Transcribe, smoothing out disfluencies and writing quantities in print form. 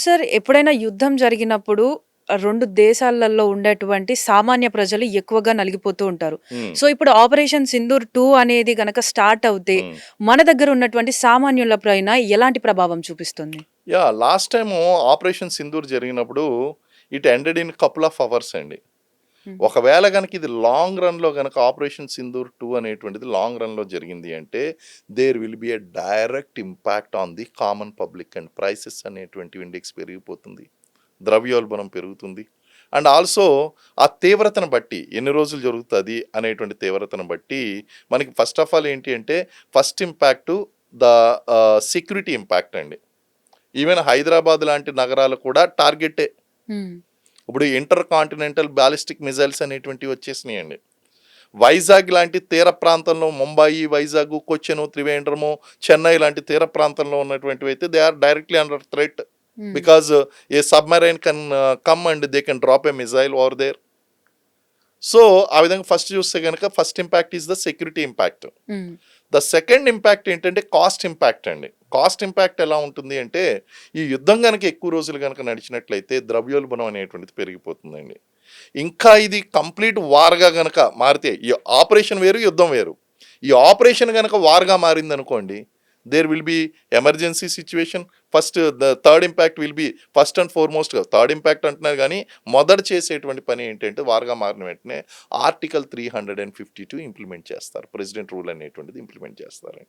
Sir ఎప్పుడైనా యుద్ధం జరిగినప్పుడు 2 దేశాలలో ఉండేటువంటి సామాన్య ప్రజలు ఎక్కువగా నలిగిపోతూ ఉంటారు. హ్మ్. సో, ఇప్పుడు 'ఆపరేషన్ సింధూర్ 2' అనేది గనక స్టార్ట్ అవుతే హ్మ్. మన దగ్గర ఉన్నటువంటి సామాన్యుల పైన ఎలాంటి ప్రభావం చూపిస్తుంది? లాస్ట్ టైము 'ఆపరేషన్ సింధూర్' జరిగినప్పుడు it ended in couple of hours అండి. హ్మ్. ఒకవేళ గనక ఇది లాంగ్ రన్‌లో గనక 'ఆపరేషన్ సింధూర్ 2' అనేటువంటిది లాంగ్ రన్‌లో జరిగింది అంటే, there will be a direct impact on the common public and prices అనేటువంటివి ఇండెక్స్ పెరిగిపోతుంది. ద్రవ్యోల్బణం పెరుగుతుంది. అండ్ ఆల్సో ఆ తీవ్రతను బట్టి ఎన్ని రోజులు జరుగుతది అనేటువంటి తీవ్రతను బట్టి మనకి ఫస్ట్ ఆఫ్ ఆల్ ఏంటి అంటే, first impact the security impact అండి. ఈవెన్ హైదరాబాద్ లాంటి నగరాలు కూడా టార్గెటే. హ్మ్. ఇప్పుడు ఇంటర్ కాంటినెంటల్ బాలిస్టిక్ మిజైల్స్ అనేటువంటివి వచ్చేసినాయండి. వైజాగ్ లాంటి తీర ప్రాంతంలో ముంబాయి, వైజాగ్, కొచ్చిను, త్రివేంద్రము, చెన్నై లాంటి తీర ప్రాంతంలో ఉన్నటువంటివి అయితే they are directly under threat. Hmm. Because a submarine can come and they can drop a missile over there. So, ఆ విధంగా ఫస్ట్ చూస్తే గనక first impact is the security impact. Hmm. The second impact ఏంటంటే cost impact అండి. Cost impact ఎలా ఉంటుంది అంటే, ఈ యుద్ధం గనక ఎక్కువ రోజులు గనక నడిచినట్లయితే ద్రవ్యోల్బణం అనేటువంటిది పెరిగిపోతుందండి. ఇంకా ఇది కంప్లీట్ వార్‌గా గనక మారితే ఈ ఆపరేషన్ వేరు, యుద్ధం వేరు. ఈ ఆపరేషన్ గనక వార్‌గా మారిందనుకోండి, there will be emergency situation. First the third impact will be first and ఫార్‌మోస్ట్‌గా థర్డ్ ఇంపాక్ట్ అంటున్నారు గానీ, మొదట చేసేటువంటి పని ఏంటంటే వార్‌గా మారిన వెంటనే ఆర్టికల్ 352 ఇంప్లిమెంట్ చేస్తారు. ప్రెసిడెంట్ రూల్ అనేటువంటిది ఇంప్లిమెంట్ చేస్తారండి.